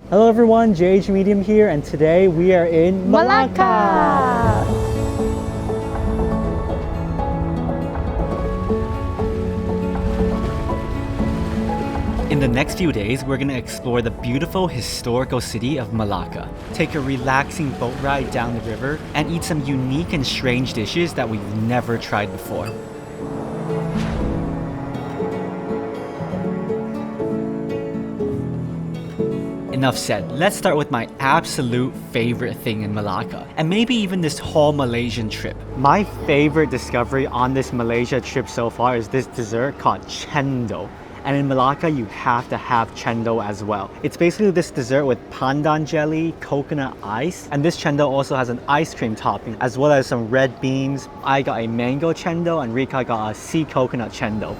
Hello everyone, JH Medium here, and today we are in Malacca! In the next few days, we're going to explore the beautiful historical city of Malacca, take a relaxing boat ride down the river, and eat some unique and strange dishes that we've never tried before. Enough said, let's start with my absolute favorite thing in Malacca, and maybe even this whole Malaysian trip. My favorite discovery on this Malaysia trip so far is this dessert called Cendol. And in Malacca, you have to have Cendol as well. It's basically this dessert with pandan jelly, coconut ice, and this Cendol also has an ice cream topping, as well as some red beans. I got a mango Cendol and Rika got a sea coconut Cendol.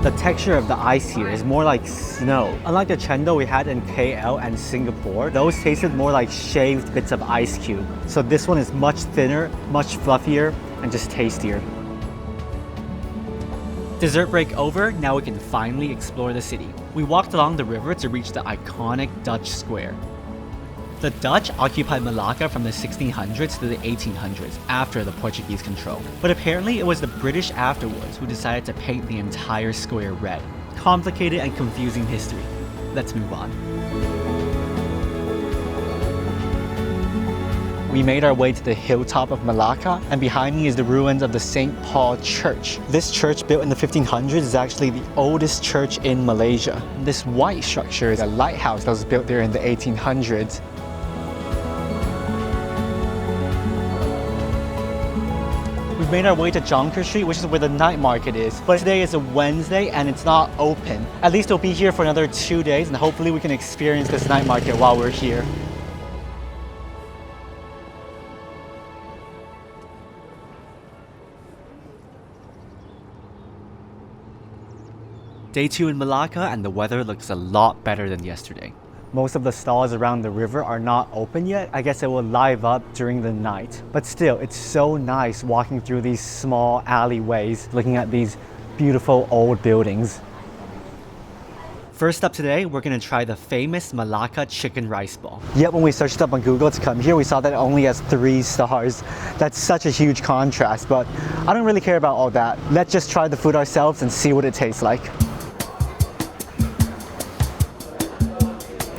The texture of the ice here is more like snow. Unlike the Cendol we had in KL and Singapore, those tasted more like shaved bits of ice cube. So this one is much thinner, much fluffier, and just tastier. Dessert break over, now we can finally explore the city. We walked along the river to reach the iconic Dutch Square. The Dutch occupied Malacca from the 1600s to the 1800s after the Portuguese control. But apparently it was the British afterwards who decided to paint the entire square red. Complicated and confusing history. Let's move on. We made our way to the hilltop of Malacca, and behind me is the ruins of the St. Paul Church. This church, built in the 1500s, is actually the oldest church in Malaysia. This white structure is a lighthouse that was built there in the 1800s. We've made our way to Jonker Street, which is where the night market is. But today is a Wednesday and it's not open. At least we'll be here for another 2 days, and hopefully we can experience this night market while we're here. Day 2 in Malacca, and the weather looks a lot better than yesterday. Most of the stalls around the river are not open yet. I guess it will live up during the night. But still, it's so nice walking through these small alleyways, looking at these beautiful old buildings. First up today, we're gonna try the famous Malacca chicken rice ball. Yet when we searched up on Google to come here, we saw that it only has 3 stars. That's such a huge contrast, but I don't really care about all that. Let's just try the food ourselves and see what it tastes like.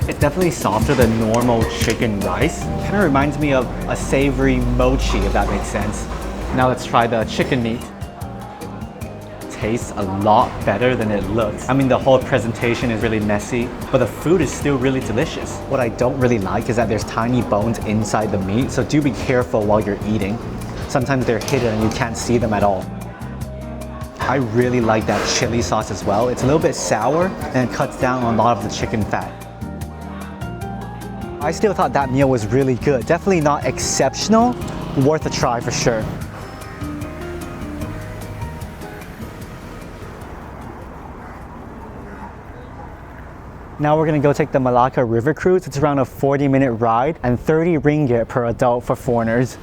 It's definitely softer than normal chicken rice. Kind of reminds me of a savory mochi, if that makes sense. Now let's try the chicken meat. Tastes a lot better than it looks. I mean, the whole presentation is really messy, but the food is still really delicious. What I don't really like is that there's tiny bones inside the meat, so do be careful while you're eating. Sometimes they're hidden and you can't see them at all. I really like that chili sauce as well. It's a little bit sour and it cuts down on a lot of the chicken fat. I still thought that meal was really good. Definitely not exceptional, worth a try for sure. Now we're gonna go take the Malacca River Cruise. It's around a 40-minute ride and 30 ringgit per adult for foreigners.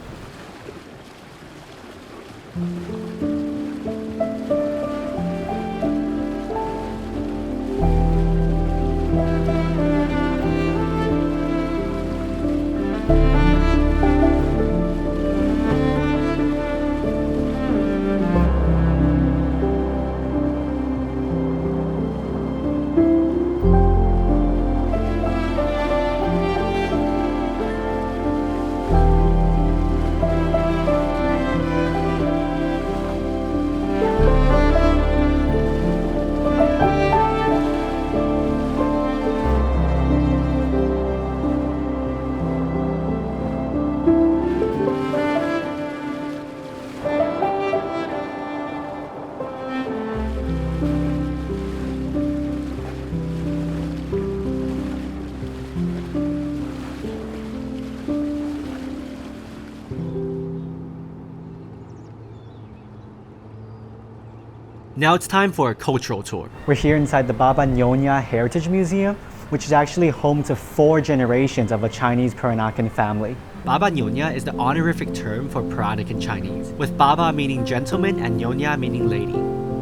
Now it's time for a cultural tour. We're here inside the Baba Nyonya Heritage Museum, which is actually home to 4 generations of a Chinese Peranakan family. Baba Nyonya is the honorific term for Peranakan Chinese, with Baba meaning gentleman and Nyonya meaning lady.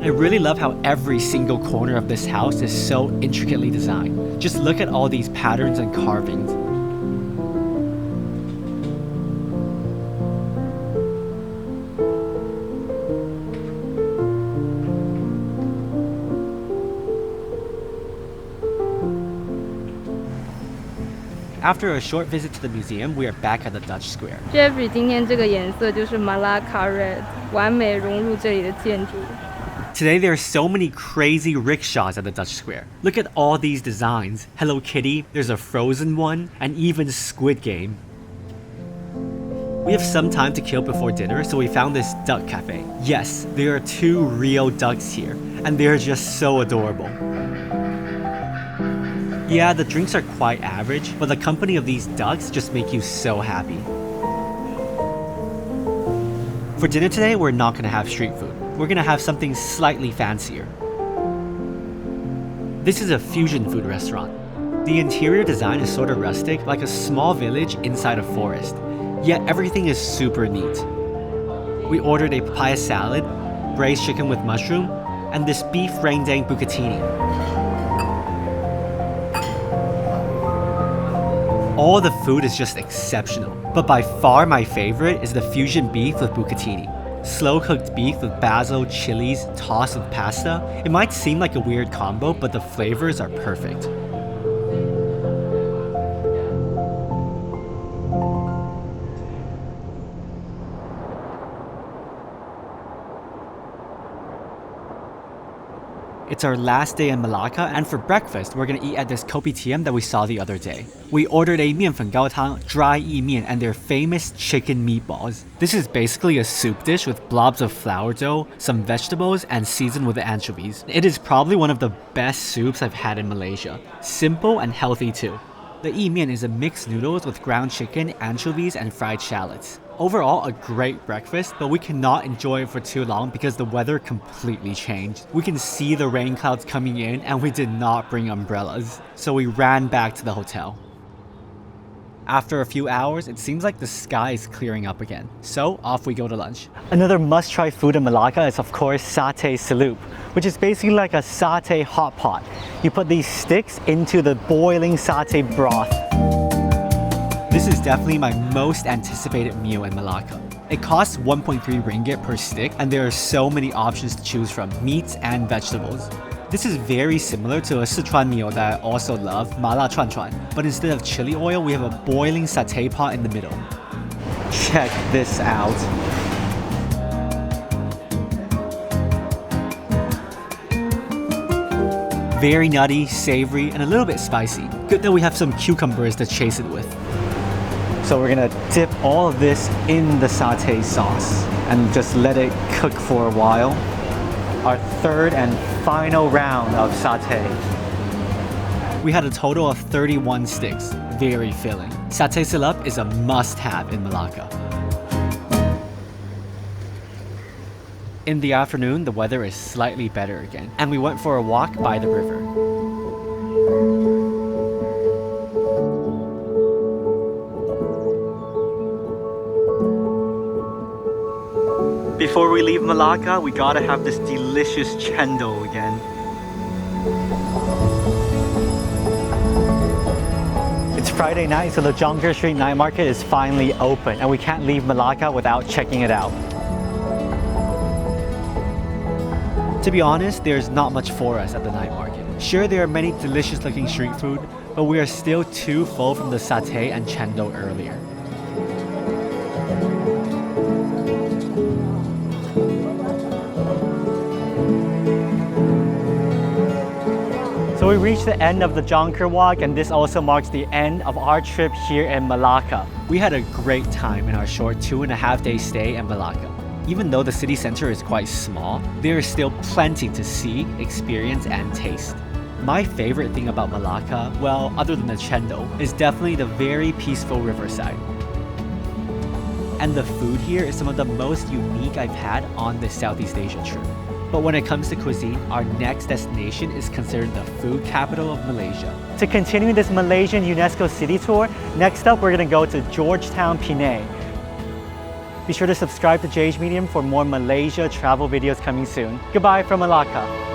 I really love how every single corner of this house is so intricately designed. Just look at all these patterns and carvings. After a short visit to the museum, we are back at the Dutch Square. Jeffrey 今天这个颜色就是 Malacca Red， 完美融入这里的建筑。Today there are so many crazy rickshaws at the Dutch Square. Look at all these designs. Hello Kitty, there's a Frozen one, and even Squid Game. We have some time to kill before dinner, so we found this duck cafe. Yes, there are 2 real ducks here, and they're just so adorable. Yeah, the drinks are quite average, but the company of these ducks just make you so happy. For dinner today, we're not gonna have street food. We're gonna have something slightly fancier. This is a fusion food restaurant. The interior design is sort of rustic, like a small village inside a forest. Yet everything is super neat. We ordered a papaya salad, braised chicken with mushroom, and this beef rendang bucatini. All the food is just exceptional, but by far my favorite is the fusion beef with bucatini. Slow-cooked beef with basil, chilies, tossed with pasta. It might seem like a weird combo, but the flavors are perfect. It's our last day in Malacca, and for breakfast, we're gonna eat at this Kopitiam that we saw the other day. We ordered a 面粉高汤, dry yi mian, and their famous chicken meatballs. This is basically a soup dish with blobs of flour dough, some vegetables, and seasoned with anchovies. It is probably one of the best soups I've had in Malaysia. Simple and healthy too. The yi mian is a mixed noodles with ground chicken, anchovies, and fried shallots. Overall, a great breakfast, but we cannot enjoy it for too long because the weather completely changed. We can see the rain clouds coming in and we did not bring umbrellas, so we ran back to the hotel. After a few hours, it seems like the sky is clearing up again, so off we go to lunch. Another must-try food in Malacca is of course Satay Celup, which is basically like a satay hot pot. You put these sticks into the boiling satay broth. This is definitely my most anticipated meal in Malacca. It costs 1.3 ringgit per stick, and there are so many options to choose from, meats and vegetables. This is very similar to a Sichuan meal that I also love, mala chuan chuan, but instead of chili oil, we have a boiling satay pot in the middle. Check this out. Very nutty, savory, and a little bit spicy. Good that we have some cucumbers to chase it with. So we're gonna dip all of this in the satay sauce and just let it cook for a while. Our third and final round of satay. We had a total of 31 sticks, very filling. Satay Celup is a must-have in Malacca. In the afternoon, the weather is slightly better again, and we went for a walk by the river. Before we leave Malacca, we gotta have this delicious cendol again. It's Friday night, so the Jonker Street Night Market is finally open, and we can't leave Malacca without checking it out. To be honest, there's not much for us at the night market. Sure, there are many delicious looking street food, but we are still too full from the satay and cendol earlier. So we reached the end of the Jonker Walk, and this also marks the end of our trip here in Malacca. We had a great time in our short 2.5-day stay in Malacca. Even though the city center is quite small, there is still plenty to see, experience, and taste. My favorite thing about Malacca, well, other than the cendol, is definitely the very peaceful riverside. And the food here is some of the most unique I've had on this Southeast Asia trip. But when it comes to cuisine, our next destination is considered the food capital of Malaysia. To continue this Malaysian UNESCO city tour, next up we're going to go to Georgetown, Penang. Be sure to subscribe to JH Medium for more Malaysia travel videos coming soon. Goodbye from Malacca.